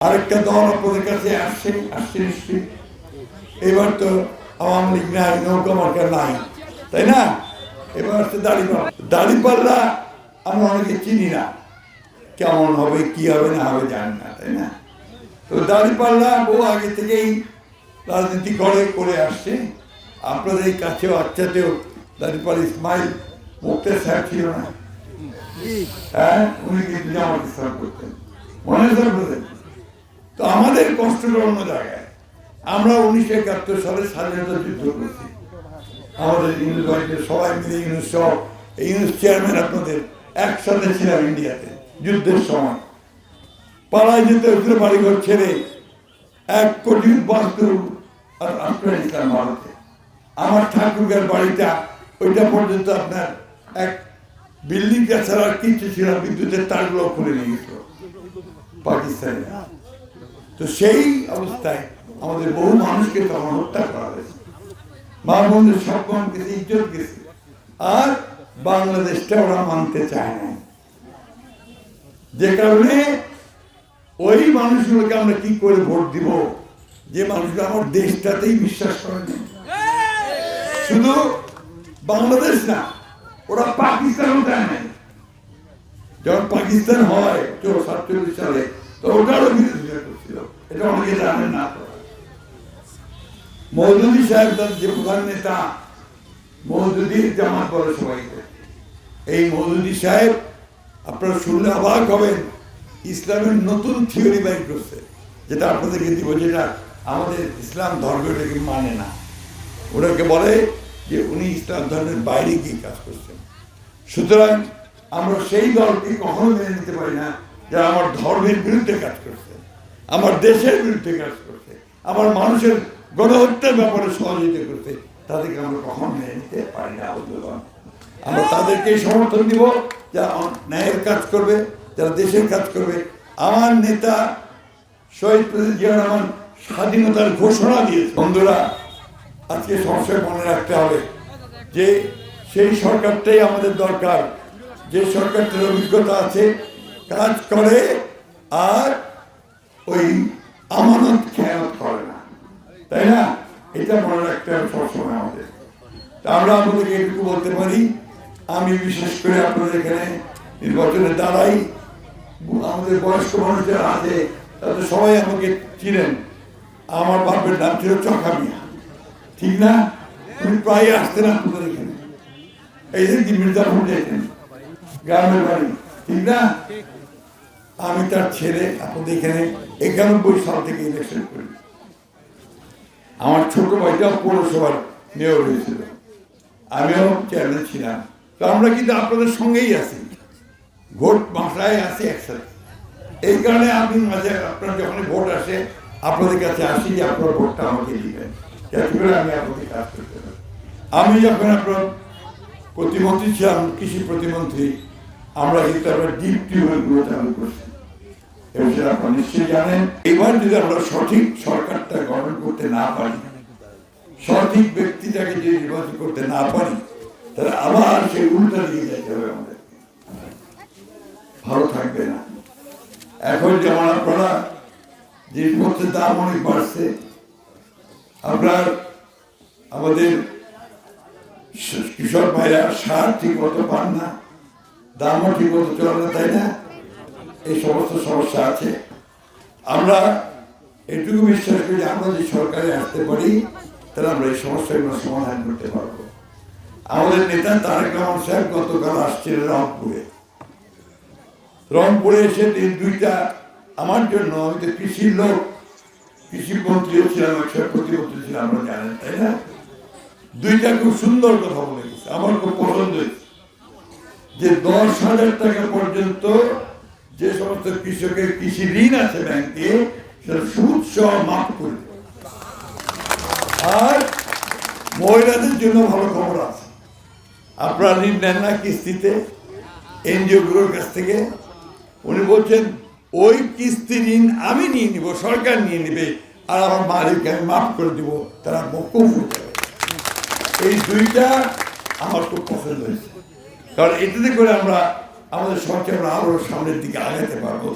আরেকটা দল আপনাদের কাছে আসছে নিশ্চয়ই। এবার তো আওয়ামী লীগ নাই, নৌকা মার্কা নাই, তাই না? এবার হচ্ছে দাড়িপাল্লা। আমরা অনেকে চিনি না, কেমন হবে কি হবে না হবে জানি না, তাই না? তো দাড়িপাল্লা বহু আগে থেকেই রাজনীতি করে আসছে। আপনাদের এই কাছেও আচ্ছাতেও দাড়িপাল্লা ইসমাইল মুক্তের সাহেব ছিল না? হ্যাঁ, উনি কিন্তু জামাত ইসলাম করতেন, মনে হয়। তো আমাদের কষ্টটা অন্য জায়গায়। আমরা 1971 সালে স্বাধীনতা যুদ্ধ করছি, আমাদের ইউনিট বাড়িতে সবাই মিলে ইউনিট চেয়ারম্যান আপনাদের একসাথে ছিলাম ইন্ডিয়াতে যুদ্ধের সময়। পাড়ায় যেতে হচ্ছিল বাড়িঘর ছেড়ে, 1,72,00,000 আফগানিস্তান ভারতে। আমার ঠাকুরগার বাড়িটা ওইটা পর্যন্ত আপনার এক বিল্ডিং ছাড়া আর কিছু ছিল, বিদ্যুতের তারগুলো খুলে নিয়ে গেছিল পাকিস্তানে। তো সেই অবস্থায় আমাদের বহু মানুষকে তখন হত্যা করা হয়েছে, মা বোনদের সম্মান গেছে, ইজ্জত গেছে। আর বাংলাদেশটা ওরা মানতে চায় না, যে কারণে ওই মানুষগুলোকে আমরা কি করে ভোট দিব, যে মানুষগুলো আমার দেশটাতেই বিশ্বাস করে না। শুধু বাংলাদেশ না, ওরা পাকিস্তানও দেয় নাই। যখন পাকিস্তান হয় 47 সালে, তো ওটারও বিরোধিতা করছিল, এটা অনেকে জানেন না। মওদুদি সাহেব তার যে প্রধান নেতা, মওদুদির জামাত বলে সবাইকে। এই মওদুদি সাহেব আপনারা শুনলে অবাক হবেন, ইসলামের নতুন থিওরি বাইর করছে, যেটা আপনাদেরকে দিব, যেটা আমাদের ইসলাম ধর্মটাকে মানে না। ওনাকে বলে যে উনি ইসলাম ধর্মের বাইরে গিয়ে কাজ করছেন। সুতরাং আমরা সেই দলকে কখনো মেনে নিতে পারি না যারা আমার ধর্মের বিরুদ্ধে কাজ করছে, আমার দেশের বিরুদ্ধে কাজ করছে, আমার মানুষের গণহত্যার ব্যাপারে সহযোগিতা করছে। তাদেরকে আমরা কখনো মেনে নিতে পারি না। আমরা তাদেরকে সমর্থন দিব যারা ন্যায়ের কাজ করবে, যারা দেশের কাজ করবে। আমার নেতা শহীদ প্রেসিডেন্ট জিয়া রহমান স্বাধীনতার ঘোষণা দিয়েছে। বন্ধুরা, আজকে সবসময় মনে রাখতে হবে যে সেই সরকারটাই আমাদের দরকার, যে সরকারটার অভিজ্ঞতা আছে, কাজ করে আর ওই আমানত খেয়ানত করে না, তাই না? এটা মনে রাখতে হবে সবসময় আমাদের। আমরা আপনাদেরকে এটুকু বলতে পারি, আমি বিশেষ করে আপনাদের এখানে নির্বাচনে দাঁড়াই। আমাদের বয়স্ক মানুষ যারা আছে তাদের সবাই আমাকে চিনেন। আমার বাপের নাম ছিল চকা মিয়া, ঠিক না? উনি প্রায় আসতেন আপনাদের এখানে, এই যে কি মির্জাপুর যেতেন, গ্রামের বাড়ি, ঠিক না? আমি তার ছেলে। আপনাদের এখানে 91 সাল থেকে ইলেকশন করি। আমার ছোট ভাইটাও পৌরসভার মেয়র হয়েছিল, আমিও চেয়ারম্যান ছিলাম। তো আমরা কিন্তু আপনাদের সঙ্গেই আছি, ভোট বাসায় আছি একসাথে। এই কারণে আপনি মাঝে আপনার যখন ভোট আসে আপনাদের কাছে আসি যে আপনার ভোটটা আমাকে দিবেন, যাতে করে আমি আপনাকে কাজ করতে পারি। আমি যখন আপনার প্রতিমন্ত্রী ছিলাম, কৃষি প্রতিমন্ত্রী, আমরা কিন্তু আমরা ডিপ টিউবওয়েলগুলো চালু করছি। এবার আপনারা নিশ্চয়ই জানেন, এবার যদি আমরা সঠিক সরকারটা গঠন করতে না পারি, সঠিক ব্যক্তিটাকে যদি নির্বাচন করতে না পারি, তাহলে আবার সেই উল্টা দিকে যেতে হবে আমাদের, ভালো থাকবে না। এখন যেমন আপনারা জিনিসপত্রের দাম অনেক বাড়ছে, আপনার আমাদের কৃষক ভাইরা সার ঠিক মতো পান না, দামও ঠিক মতো চলে না, তাই না? এই সমস্ত সমস্যা আছে। আমরা এটুকু বিশ্বাস করি, আমরা যে সরকারে আসতে পারি তাহলে আমরা এই সমস্যাগুলো সমাধান করতে পারবো। আমাদের নেতা তারেক রহমান সাহেব গতকাল আসছিলেন রংপুরে এসে দুইটা আমার জন্য, আমি তো কৃষির লোক, কৃষি মন্ত্রীও ছিলাম, প্রতিমন্ত্রী ছিলাম, আমরা জানেন, তাই না? দুইটা খুব সুন্দর কথা বলে গেছে, আমার খুব পছন্দ হয়েছে। যে 10,000 টাকা পর্যন্ত যে সমস্ত কৃষকের কৃষি ঋণ আছে ব্যাংকে, সেটা সুদ সহ মাফ করে। আর মহিলাদের জন্য ভালো খবর আছে, আপনারা ঋণ নেন না কিস্তিতে এনজিও গুলোর কাছ থেকে, উনি বলছেন ওই কিস্তি ঋণ আমি নিয়ে নিব, সরকার নিয়ে নিবে, আর আমার মালিককে আমি মাফ করে দিব, তারা মকুফ হয়ে যাবে। এই দুইটা আমার খুব পছন্দ হয়েছে, কারণ এটাতে করে আমরা আমাদের সরকার আরো সামনের দিকে আগাতে পারবো।